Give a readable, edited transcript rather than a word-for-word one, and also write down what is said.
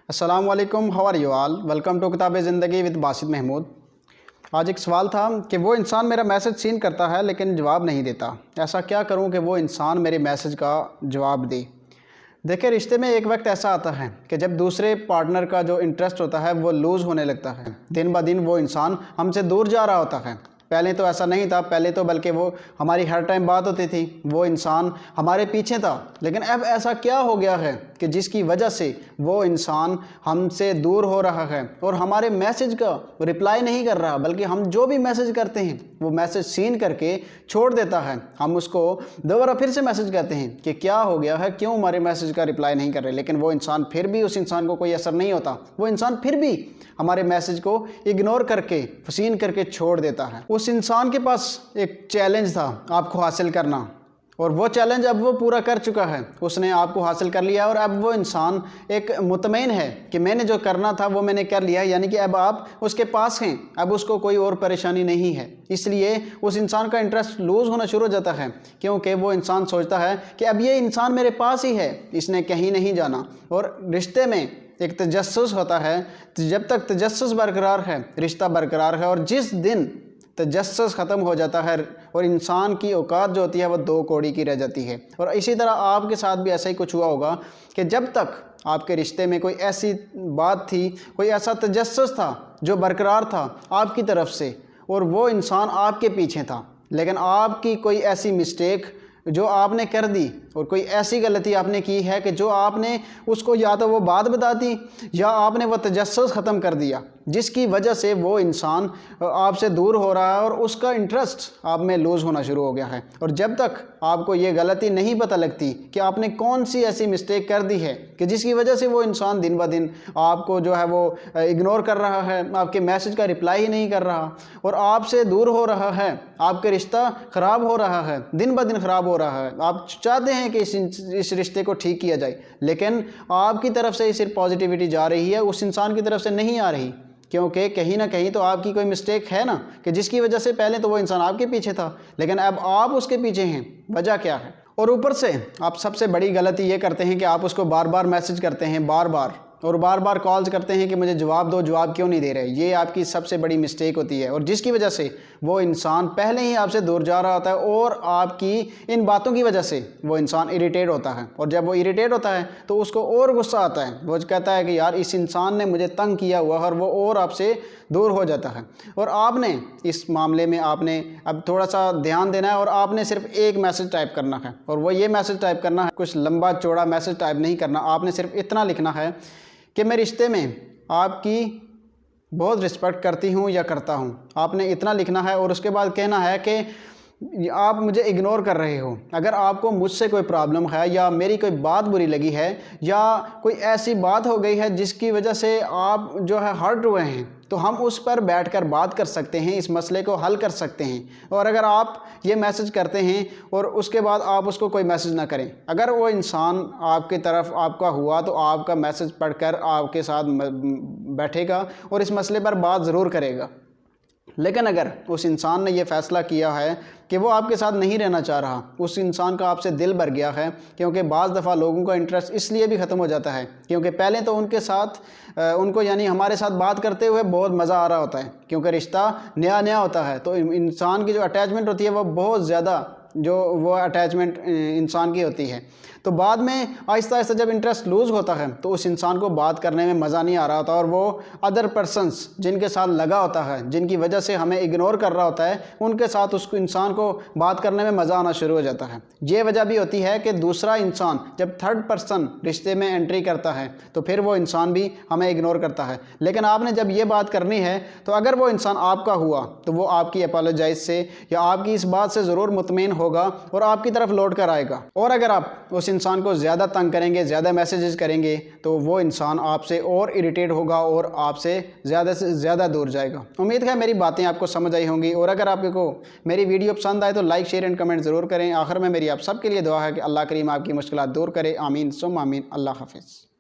अस्सलाम वालेकुम, how are you all. Welcome to Kitab Zindagi with Basit Mahmood. आज एक सवाल था कि वो इंसान मेरा मैसेज सीन करता है लेकिन जवाब नहीं देता। ऐसा क्या करूं कि वो इंसान मेरे मैसेज का जवाब दे। देखिए, रिश्ते में एक वक्त ऐसा आता है कि जब दूसरे पार्टनर का जो इंटरेस्ट होता है वो लूज़ होने लगता है। दिन ब दिन वो इंसान हमसे दूर जा रहा होता है। पहले तो ऐसा नहीं था, पहले तो बल्कि वो हमारी हर टाइम बात होती थी, वो इंसान हमारे पीछे था। लेकिन अब ऐसा क्या हो गया है कि जिसकी वजह से वो इंसान हमसे दूर हो रहा है और हमारे मैसेज का रिप्लाई नहीं कर रहा, बल्कि हम जो भी मैसेज करते हैं वो मैसेज सीन करके छोड़ देता है। हम उसको दोबारा फिर से मैसेज करते हैं कि क्या हो गया है, क्यों हमारे मैसेज का रिप्लाई नहीं कर रहे। लेकिन वो इंसान फिर भी, उस इंसान को कोई असर नहीं होता। वो इंसान फिर भी हमारे मैसेज को इग्नोर करके, सीन करके छोड़ देता है। उस इंसान के पास एक चैलेंज था आपको हासिल करना, और वो चैलेंज अब वो पूरा कर चुका है। उसने आपको हासिल कर लिया और अब वो इंसान एक मुतमईन है कि मैंने जो करना था वो मैंने कर लिया, यानी कि अब आप उसके पास हैं, अब उसको कोई और परेशानी नहीं है। इसलिए उस इंसान का इंटरेस्ट लूज़ होना शुरू हो जाता है, क्योंकि वो इंसान सोचता है कि अब ये इंसान मेरे पास ही है, इसने कहीं नहीं जाना। और रिश्ते में एक तजस्सुस होता है, जब तक तजस्सुस बरकरार है रिश्ता बरकरार है, और जिस दिन तजस्सुस ख़त्म हो जाता है और इंसान की औकात जो होती है वो दो कौड़ी की रह जाती है। और इसी तरह आपके साथ भी ऐसा ही कुछ हुआ होगा कि जब तक आपके रिश्ते में कोई ऐसी बात थी, कोई ऐसा तजस्सुस था जो बरकरार था आपकी तरफ से, और वो इंसान आपके पीछे था, लेकिन आपकी कोई ऐसी मिस्टेक जो आपने कर दी और कोई ऐसी गलती आपने की है कि जो आपने उसको या तो वो बात बता दी या आपने वो तजस्सुस ख़त्म कर दिया, जिसकी वजह से वो इंसान आपसे दूर हो रहा है और उसका इंटरेस्ट आप में लूज़ होना शुरू हो गया है। और जब तक आपको ये गलती नहीं पता लगती कि आपने कौन सी ऐसी मिस्टेक कर दी है कि जिसकी वजह से वो इंसान दिन ब दिन आपको जो है वो इग्नोर कर रहा है, आपके मैसेज का रिप्लाई ही नहीं कर रहा और आपसे दूर हो रहा है, आपके रिश्ता ख़राब हो रहा है, दिन ब दिन ख़राब हो रहा है। आप चाहते हैं कि इस रिश्ते को ठीक किया जाए, लेकिन आपकी तरफ से सिर्फ पॉजिटिविटी जा रही है, उस इंसान की तरफ से नहीं आ रही, क्योंकि कहीं ना कहीं तो आपकी कोई मिस्टेक है ना, कि जिसकी वजह से पहले तो वो इंसान आपके पीछे था लेकिन अब आप उसके पीछे हैं। वजह क्या है? और ऊपर से आप सबसे बड़ी गलती ये करते हैं कि आप उसको बार बार मैसेज करते हैं, बार बार कॉल्स करते हैं कि मुझे जवाब दो, जवाब क्यों नहीं दे रहे। ये आपकी सबसे बड़ी मिस्टेक होती है, और जिसकी वजह से वो इंसान पहले ही आपसे दूर जा रहा होता है और आपकी इन बातों की वजह से वो इंसान इरिटेट होता है। और जब वो इरिटेट होता है तो उसको और गुस्सा आता है, वो कहता है कि यार इस इंसान ने मुझे तंग किया हुआ है, और वो और आपसे दूर हो जाता है। और आपने इस मामले में आपने अब थोड़ा सा ध्यान देना है, और आपने सिर्फ एक मैसेज टाइप करना है, और वो ये मैसेज टाइप करना है, कुछ लंबा चौड़ा मैसेज टाइप नहीं करना। आपने सिर्फ इतना लिखना है कि मैं रिश्ते में आपकी बहुत रिस्पेक्ट करती हूँ या करता हूँ। आपने इतना लिखना है, और उसके बाद कहना है कि आप मुझे इग्नोर कर रहे हो। अगर आपको मुझसे कोई प्रॉब्लम है या मेरी कोई बात बुरी लगी है या कोई ऐसी बात हो गई है जिसकी वजह से आप जो है हर्ट हुए हैं, तो हम उस पर बैठकर बात कर सकते हैं, इस मसले को हल कर सकते हैं। और अगर आप ये मैसेज करते हैं और उसके बाद आप उसको कोई मैसेज ना करें, अगर वो इंसान आपकी तरफ आपका हुआ तो आपका मैसेज पढ़कर आपके साथ बैठेगा और इस मसले पर बात ज़रूर करेगा। लेकिन अगर उस इंसान ने यह फ़ैसला किया है कि वो आपके साथ नहीं रहना चाह रहा, उस इंसान का आपसे दिल भर गया है, क्योंकि बाज़ दफ़ा लोगों का इंटरेस्ट इसलिए भी ख़त्म हो जाता है क्योंकि पहले तो उनके साथ उनको यानी हमारे साथ बात करते हुए बहुत मज़ा आ रहा होता है, क्योंकि रिश्ता नया होता है, तो इंसान की जो अटैचमेंट होती है वो बहुत ज़्यादा, जो वो अटैचमेंट इंसान की होती है। तो बाद में आहिस्ता आहिस्ता जब इंटरेस्ट लूज़ होता है तो उस इंसान को बात करने में मज़ा नहीं आ रहा होता, और वो अदर पर्सन्स जिनके साथ लगा होता है, जिनकी वजह से हमें इग्नोर कर रहा होता है, उनके साथ उस इंसान को बात करने में मज़ा आना शुरू हो जाता है। ये वजह भी होती है कि दूसरा इंसान जब थर्ड पर्सन रिश्ते में एंट्री करता है तो फिर वो इंसान भी हमें इग्नोर करता है। लेकिन आपने जब ये बात करनी है तो अगर वो इंसान आपका हुआ तो वो आपकी अपोलोजाइज से या आपकी इस बात से ज़रूर मुतमईन होगा और आपकी तरफ लौट कर आएगा। और अगर आप उस इंसान को ज़्यादा तंग करेंगे, ज़्यादा मैसेजेस करेंगे, तो वो इंसान आपसे और इरिटेट होगा और आपसे ज़्यादा दूर जाएगा। उम्मीद है मेरी बातें आपको समझ आई होंगी, और अगर आपको मेरी वीडियो पसंद आए तो लाइक, शेयर एंड कमेंट ज़रूर करें। आखिर में मेरी आप सबके लिए दुआ है कि अल्लाह करीम आपकी मुश्किलात दूर करे। आमीन सुम आमीन। अल्लाह हाफिज़।